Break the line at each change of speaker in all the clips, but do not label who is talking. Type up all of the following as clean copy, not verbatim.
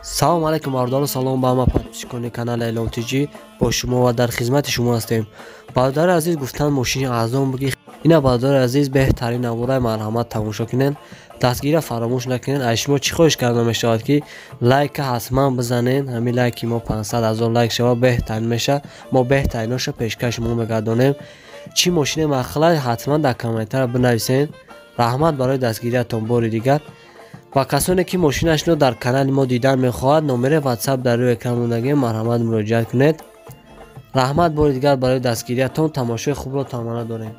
салом алайкум бардору салом ба ҳама подписчикони канали Аълом Тиҷи бо шумо ва дар хизмати шумо ҳастем. Бародари азиз гуфтанд мошини арзон бигир. Ина бародари азиз беҳтарин навораи марҳамат тамошо кунед. Дастгира фаромӯш накунед. Аз шумо чӣ хоҳиш карда мешавад ки лайка ҳатман бизанед. Ҳамин лайки мо 500,000 лайк шава беҳтарин меша. Мо беҳтариноша пешкаш шумо мегардонем. Чӣ мошини махлай ҳатман дар комментар бинависед. раҳмат барои дастгириятон бори дигар. ва касоне ки мошинашро дар канали мо дидан мехоҳад, номери WhatsApp дар рӯи экран мондаги марҳамат муроҷиат кунед. раҳмат бори дигар барои дастгириятон. тамошои хубро таманна дорем.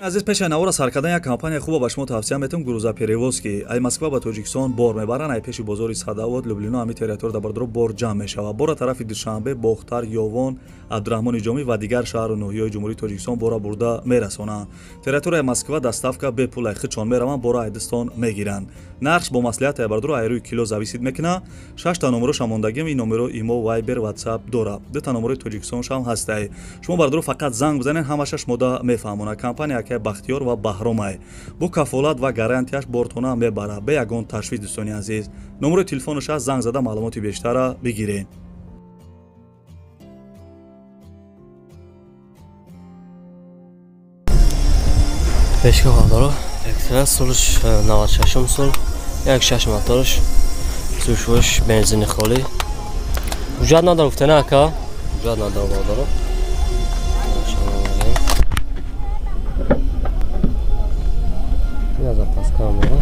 азиз пешай навора сар кардан як компания хуба ба шумо тавсия метавам грузоперевозки ай Москва ба Тоҷикистон бор мебаранд ай пеши бозори Садовод Люблино ҳами территория дар бардро бор ҷамъ мешавад бора тарафи Душанбе Бохтар Ёвон Абдурахмони Ҷомӣ ва дигар шаҳру ноҳияҳои ҷумҳурии Тоҷикистон бора бурда мерасонанд территорияи Москва доставка бепул ай хичон мераванд бора ай Дистон мегиранд нарх бо маслиҳати ай бардро ай рӯи кило зависид мекунад 6 та номеро шамондагим ин номеро имо Viber WhatsApp дорад 2 та номерои Тоҷикистон шам ҳастай шумо бардро фақат занг бизанед ҳамаша шумода мефаҳмонад компания Бахтиёр ва Баҳромай бо кафолат ва гарантияш бортона мебарад бе ягон ташвиш дӯстони азиз номери телефонаш аст занг зада маълумоти бештара бигиред
пешка бардоро эктра солш 96 сол 16 моторш сушвош бензини холӣ ҳуҷҷат надор гуфтена ака ҳуҷҷат надор бардоро я запас камера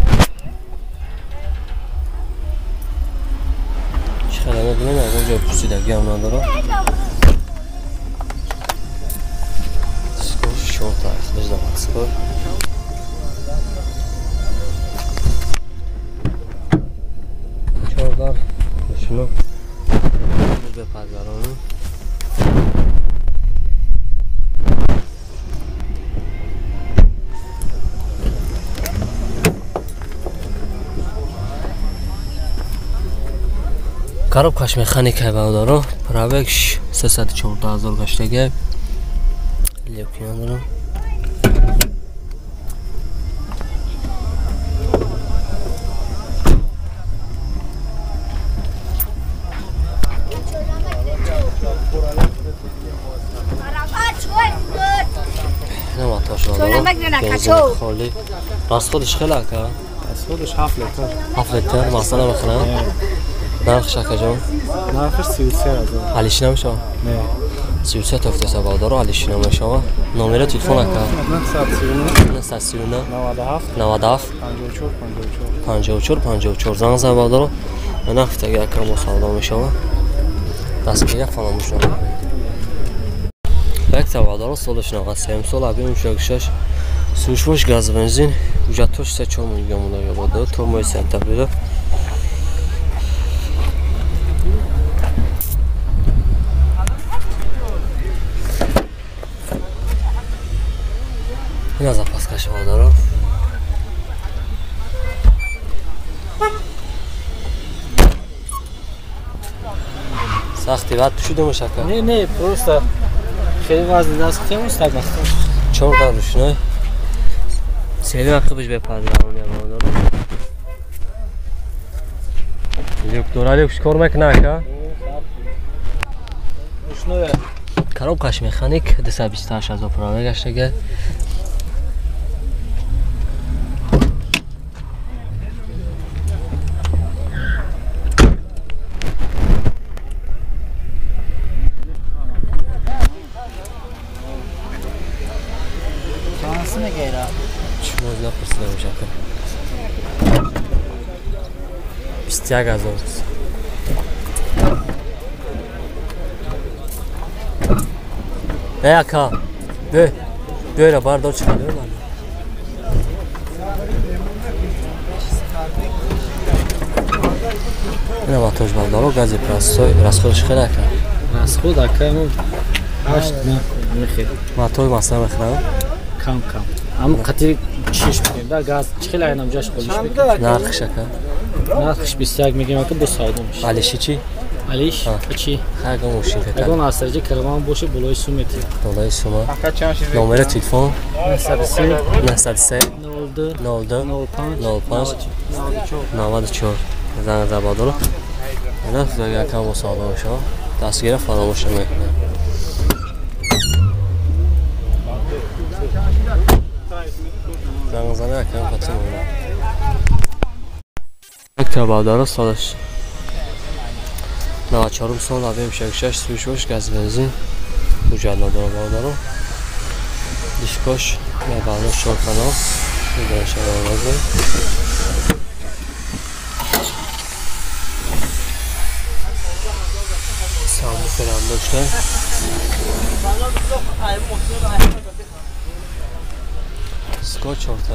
чиқадар мебинем ягон ҷо пурсидаги ҳам надорам скор шорта бездавад скор чордар шуно бепазаронам коробкаш механикаи баҳодоро пробегш 314,000 гаштаги лепки надорам خالی расходиш хеле ака
расходиш 7 литр
7 литр масъала мехонам нархш акаҷон
нархш 33000 ҳалиш намешава не
330 тофтеса баҳодоро ҳалиш намешава номери телефон ака 939 97 54 54 занг зан баҳодоро нафтаги ака мо савдо мешава дастгирия фаромӯш намекунед یک سوادارو سالش 93 سال ابیم شش سوشوش گاز بنزین وجاتوش 3-4 میلیون مونده بادا تو مای سنتر بیره این از پس کش وادارو سختی بعد شده مشکل
نه просто خیلی وزن دست خیلی مستقیم
چهار تا روشنای سیلی وقت بهش بپردارونی هم دارم لیک دورالیکش کار میکنه که
روشنای
коробкаш механик 228,000 пробег гаштаги شما زیاد پرسیده میشه که 21,000 ای اکا بیایره بردار چکا بیار من این ماتوش بردارو گازی پرستای رسخودش خیلی اکا
رسخود اکا همون 8 میخیر
ماتوی مصنع بخیرم
کم کم اما قطعی چیش میگیم در گاز چخیل اینم جاش خودش بگیم
نرخش اکا
نرخش 21 میگیم که 200 میشه
علیشی چی؟
علیش چی؟
خرگا موشین که
اگه ناسترجی کرمان باشه بلوی سومتی
دولای سوما نمره تلفن
903
903
02
02
05
05 94 زنگ زبادارو اینا دیگه کم مصاحبه باشه دستگیر فراموش نمیکنه زنگ زنه کم قطعی مونه یک کبادارو سالش 94 سال آبیم شکشش سویشوش گز بنزین مجلد بادارو دیشکاش مبالا شور کنال میدونش آوازه سامو فرام داشته سکوچ orta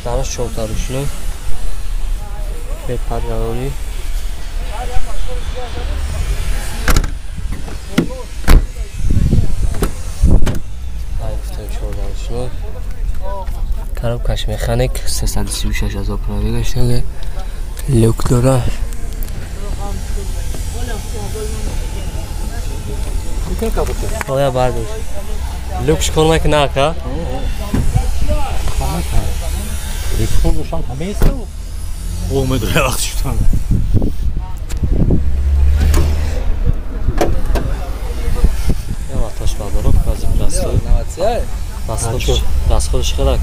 Daraş çok darışlı ve paraloni Karab kaş mekanik 336,000 پرایی گشته لوک داره آیا برداشت لوکش کنه که نه که
ریفون روشان همه ایست و اومد روی وقت شدن
یه وقتاش بردارو بازی پلاستو دست خودش خیلی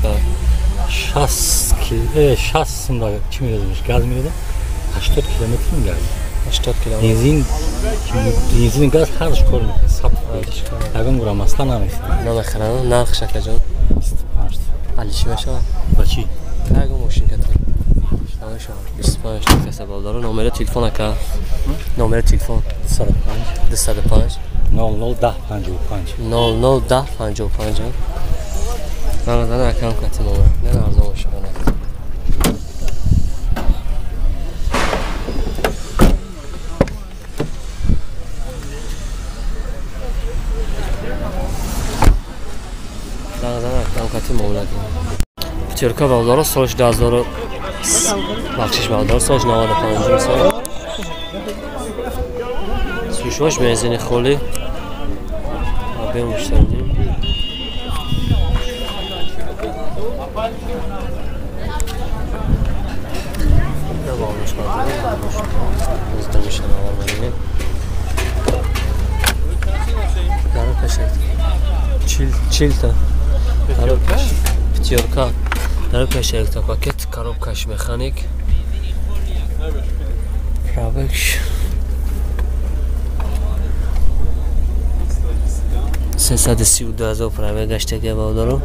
که
60 سنده چی میردمش گاز میرده 80 کیلومتر میگرد
80 کیلومتر
بنزین گاز هرش کار میکنه سب اگم گرام اصلا نمیست
نمیخرن نرخ شکل جان
25
علی چی میشه؟
با چی؟
اگه موشین کتر 25 کسه بالدارو نمره تلفن که نمره تلفن
205
205
00 55
00 55 من زنه اکرم کتی نمره نه ارزان باشه کنه زنه اکرم کتی نمره کنه پتیرکا بالدارو سالش 10,000 بخشش بالدارو سالش 95 سال سوشواش بنزین خولی آبه مشتردیم نباونش برداریم بزده میشن آوار بگیریم داره پشک چیل تا داره پتیرکا داره پشک تا پاکت کاروبکاش مکانیک رابکش 332,000 پرامه گشته که بودارو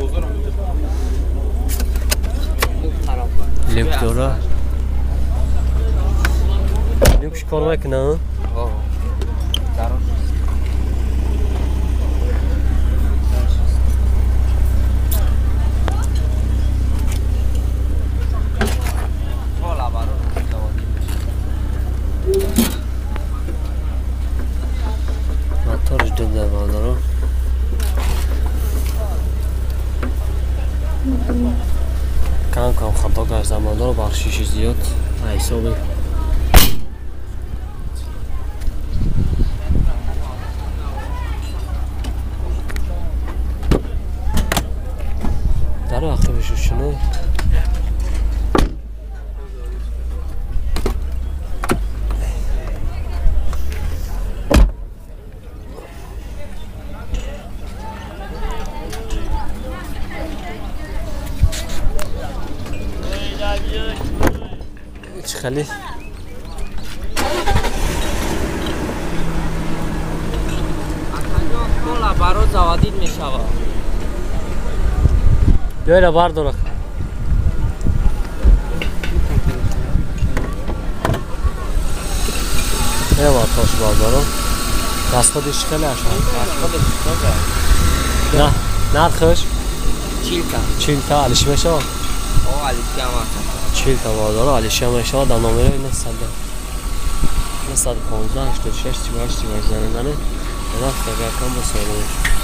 لیک دورا لیکش کار میکنه موتورش دنده بودارو کم کم خطا که زمان داره بخشیش زیاد حسابی در وقت بشو شنو خلی
کولا برای زوادید میشه
بیایید بردارم یه وقتاش بردارم دست خودش خیلی اشان نه نرخش 40 تا علیش میشه
او علیش هم
40 تا بردارم علیش هم میشه در نمره این سنده 115 86 38 38 زنندنه. Rafta rakam bu soru.